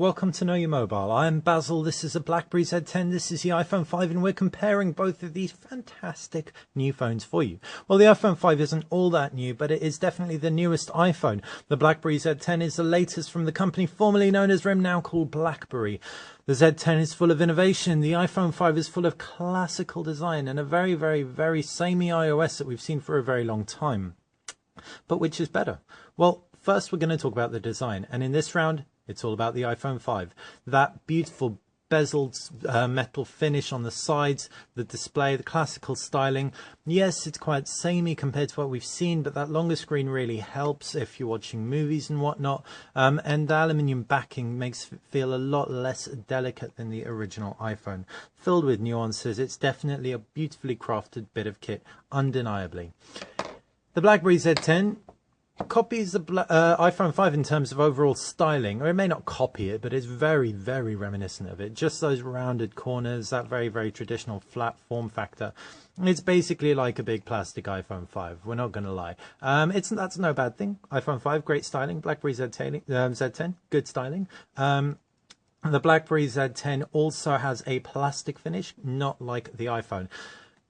Welcome to Know Your Mobile. I'm Basil, this is a BlackBerry Z10, this is the iPhone 5, and we're comparing both of these fantastic new phones for you. Well, the iPhone 5 isn't all that new, but it is definitely the newest iPhone. The BlackBerry Z10 is the latest from the company formerly known as RIM, now called BlackBerry. The Z10 is full of innovation, the iPhone 5 is full of classical design and a very samey iOS that we've seen for a very long time. But which is better? Well, first we're going to talk about the design, and in this round, it's all about the iPhone 5. That beautiful bezeled metal finish on the sides, the display, the classical styling. Yes, it's quite samey compared to what we've seen, but that longer screen really helps if you're watching movies and whatnot. And the aluminium backing makes it feel a lot less delicate than the original iPhone. Filled with nuances, it's definitely a beautifully crafted bit of kit, undeniably. The BlackBerry Z10 copies the iPhone 5 in terms of overall styling, or it may not copy it, but it's very reminiscent of it. Just those rounded corners, that very traditional flat form factor. It's basically like a big plastic iPhone 5. We're not going to lie. That's no bad thing. iPhone 5, great styling. BlackBerry Z10, good styling. The BlackBerry Z10 also has a plastic finish, not like the iPhone.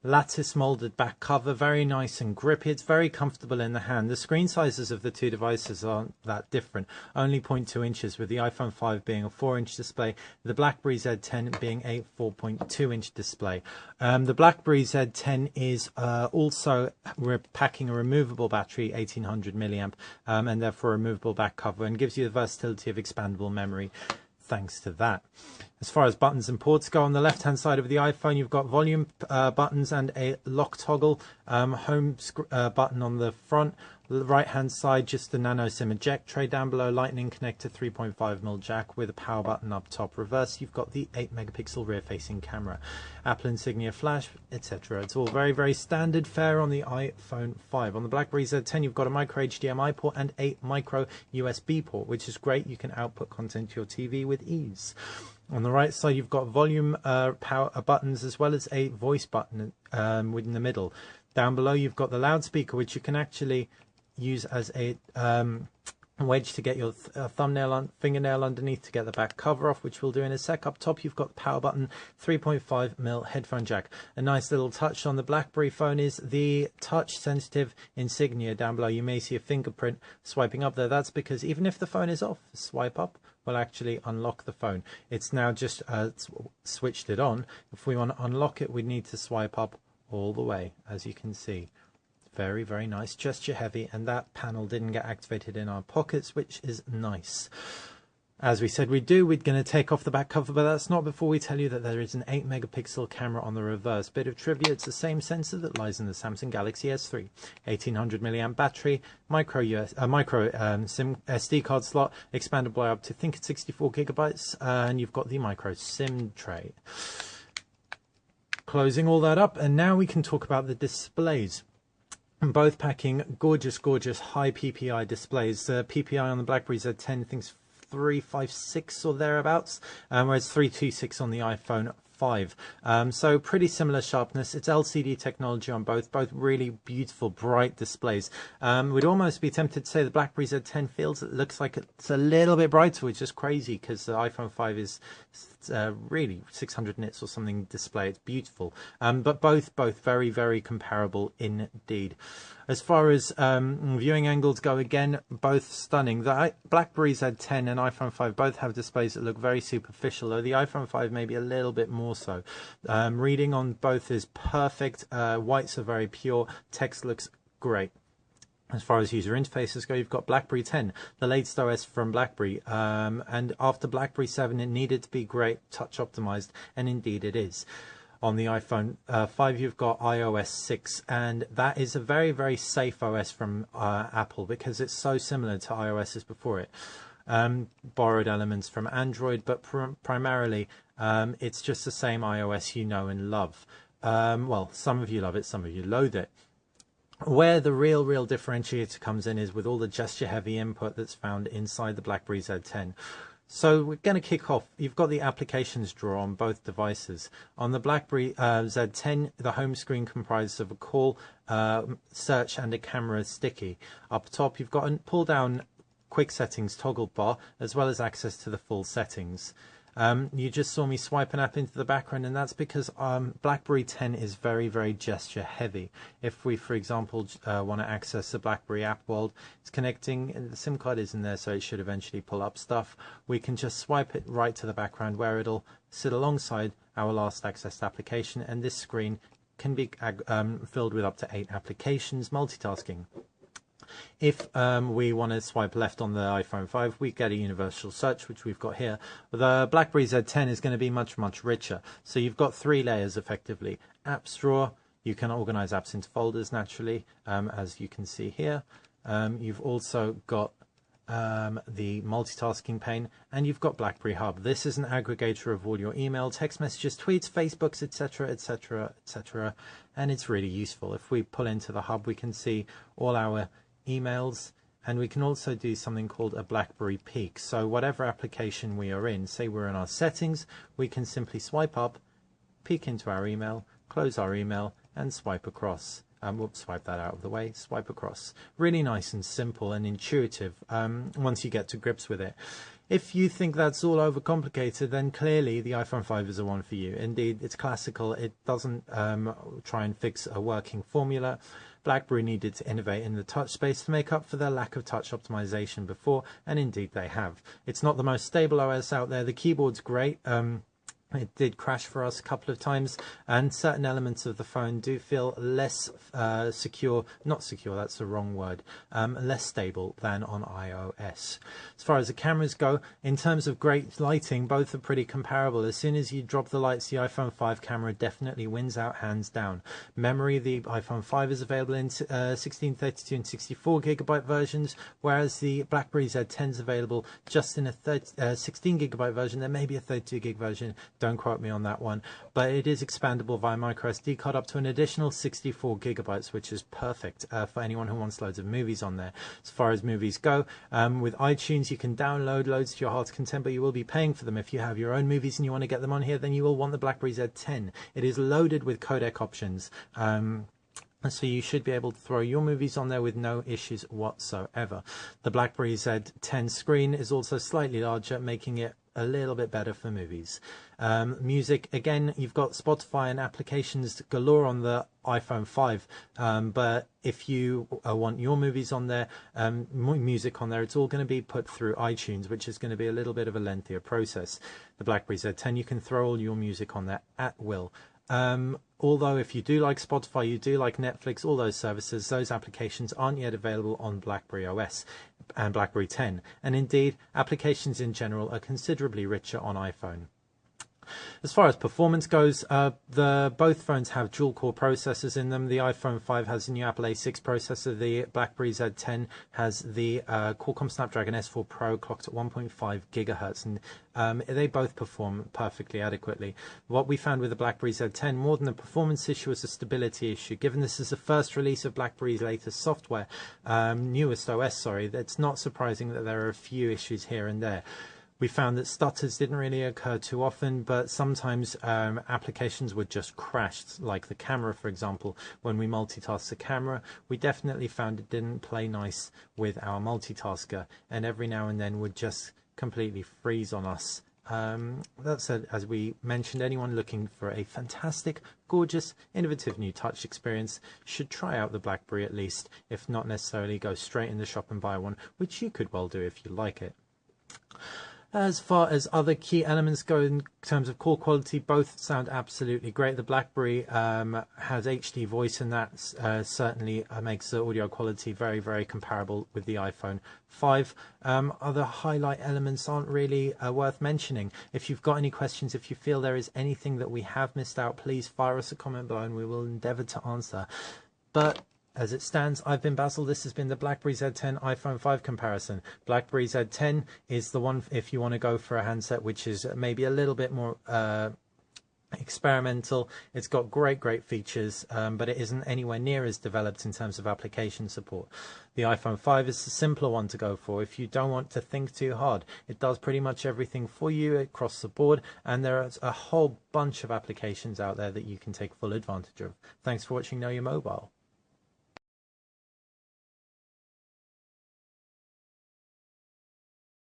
Lattice molded back cover, very nice and grippy. It's very comfortable in the hand. The screen sizes of the two devices aren't that different, only 0.2 inches, with the iPhone 5 being a 4-inch display, the BlackBerry Z10 being a 4.2-inch display. The BlackBerry Z10 is also packing a removable battery, 1800 milliamp, and therefore a removable back cover, and gives you the versatility of expandable memory thanks to that. As far as buttons and ports go, on the left hand side of the iPhone you've got volume buttons and a lock toggle, home button on the front. The right hand side, just the nano SIM eject tray. Down below, lightning connector, 3.5mm jack with a power button up top. Reverse, you've got the 8 megapixel rear facing camera, Apple insignia flash, etc. It's all very standard fare on the iPhone 5. On the BlackBerry Z10 you've got a micro HDMI port and a micro USB port, which is great. You can output content to your TV with ease. On the right side you've got volume power buttons, as well as a voice button in the middle. Down below you've got the loudspeaker, which you can actually use as a wedge to get your fingernail underneath to get the back cover off, which we'll do in a sec. Up top you've got the power button, 3.5mm headphone jack. A nice little touch on the BlackBerry phone is the touch sensitive insignia. Down below you may see a fingerprint swiping up there. That's because even if the phone is off, swipe up will actually unlock the phone. It's now just switched it on. If we want to unlock it, we need to swipe up all the way, as you can see. Very nice, gesture heavy, and that panel didn't get activated in our pockets, which is nice. As we said we're going to take off the back cover, but that's not before we tell you that there is an 8 megapixel camera on the reverse. Bit of trivia, it's the same sensor that lies in the Samsung Galaxy S3. 1800 milliamp battery, micro SIM SD card slot, expandable by up to, I think it's 64 gigabytes, and you've got the micro SIM tray. Closing all that up, and now we can talk about the displays. Both packing gorgeous high PPI displays. PPI on the BlackBerry Z10 I think 356 or thereabouts, whereas 326 on the iPhone 5. So pretty similar sharpness. It's LCD technology on both really beautiful bright displays. We'd almost be tempted to say the BlackBerry Z10 looks like it's a little bit brighter, which is crazy because the iPhone 5 is really 600 nits or something display. It's beautiful, but both very comparable indeed. As far as viewing angles go, again, both stunning. The BlackBerry Z10 and iPhone 5 both have displays that look very superficial, though the iPhone 5 maybe a little bit more so. Reading on both is perfect. Whites are very pure. Text looks great. As far as user interfaces go, you've got BlackBerry 10, the latest OS from BlackBerry, and after BlackBerry 7 it needed to be great, touch optimized, and indeed it is. On the iPhone 5 you've got iOS 6, and that is a very safe OS from Apple because it's so similar to iOS as before it. Borrowed elements from Android, but primarily it's just the same iOS you know and love. Well, some of you love it, some of you loathe it. Where the real differentiator comes in is with all the gesture heavy input that's found inside the BlackBerry Z10. So we're going to kick off. You've got the applications drawer on both devices. On the BlackBerry Z10, the home screen comprises of a call, search and a camera sticky. Up top you've got a pull down quick settings toggle bar, as well as access to the full settings. You just saw me swipe an app into the background, and that's because BlackBerry 10 is very, very gesture heavy. If we, for example, want to access the BlackBerry app world, it's connecting, and the SIM card is in there, so it should eventually pull up stuff. We can just swipe it right to the background where it'll sit alongside our last accessed application, and this screen can be filled with up to 8 applications, multitasking. If we want to swipe left on the iPhone 5, we get a universal search, which we've got here. The BlackBerry Z10 is going to be much, much richer. So you've got 3 layers effectively. Apps drawer, you can organize apps into folders naturally, as you can see here. You've also got the multitasking pane, and you've got BlackBerry Hub. This is an aggregator of all your email, text messages, tweets, Facebooks, etc., etc., etc., and it's really useful. If we pull into the hub, we can see all our emails, and we can also do something called a BlackBerry peek. So whatever application we are in, say we're in our settings, we can simply swipe up, peek into our email, close our email, and swipe across. Whoops, swipe that out of the way, swipe across. Really nice and simple and intuitive once you get to grips with it. If you think that's all overcomplicated, then clearly the iPhone 5 is the one for you. Indeed, it's classical. It doesn't try and fix a working formula. BlackBerry needed to innovate in the touch space to make up for their lack of touch optimization before, and indeed they have. It's not the most stable OS out there. The keyboard's great. It did crash for us a couple of times, and certain elements of the phone do feel less secure, not secure, that's the wrong word, less stable than on iOS. As far as the cameras go, in terms of great lighting, both are pretty comparable. As soon as you drop the lights, the iPhone 5 camera definitely wins out hands down. Memory, the iPhone 5 is available in 16, 32 and 64 gigabyte versions, whereas the BlackBerry Z10 is available just in a 16 gigabyte version. There may be a 32 gig version. Don't quote me on that one, but it is expandable via microSD card up to an additional 64 gigabytes, which is perfect for anyone who wants loads of movies on there. As far as movies go, with iTunes you can download loads to your heart's content, but you will be paying for them. If you have your own movies and you want to get them on here, then you will want the BlackBerry Z10. It is loaded with codec options. So you should be able to throw your movies on there with no issues whatsoever. The BlackBerry Z10 screen is also slightly larger, making it a little bit better for movies. Music, again, you've got Spotify and applications galore on the iPhone 5, but if you want your movies on there, music on there, it's all going to be put through iTunes, which is going to be a little bit of a lengthier process. The BlackBerry Z10, you can throw all your music on there at will. Although if you do like Spotify, you do like Netflix, all those services, those applications aren't yet available on BlackBerry OS and BlackBerry 10. And indeed, applications in general are considerably richer on iPhone. As far as performance goes, both phones have dual-core processors in them. The iPhone 5 has the new Apple A6 processor. The BlackBerry Z10 has the Qualcomm Snapdragon S4 Pro clocked at 1.5 gigahertz, and they both perform perfectly adequately. What we found with the BlackBerry Z10, more than a performance issue, is a stability issue. Given this is the first release of BlackBerry's latest software, newest OS, sorry, it's not surprising that there are a few issues here and there. We found that stutters didn't really occur too often, but sometimes applications would just crash, like the camera, for example. When we multitask the camera, we definitely found it didn't play nice with our multitasker, and every now and then would just completely freeze on us. That said, as we mentioned, anyone looking for a fantastic, gorgeous, innovative new touch experience should try out the BlackBerry at least, if not necessarily go straight in the shop and buy one, which you could well do if you like it. As far as other key elements go in terms of call quality, both sound absolutely great. The BlackBerry has HD voice, and that certainly makes the audio quality very, very comparable with the iPhone 5. Other highlight elements aren't really worth mentioning. If you've got any questions, if you feel there is anything that we have missed out, please fire us a comment below and we will endeavour to answer. But as it stands, I've been Basil. This has been the BlackBerry Z10 iPhone 5 comparison. BlackBerry Z10 is the one if you want to go for a handset which is maybe a little bit more experimental. It's got great features, but it isn't anywhere near as developed in terms of application support. The iPhone 5 is the simpler one to go for if you don't want to think too hard. It does pretty much everything for you across the board, and there's a whole bunch of applications out there that you can take full advantage of. Thanks for watching Know Your Mobile.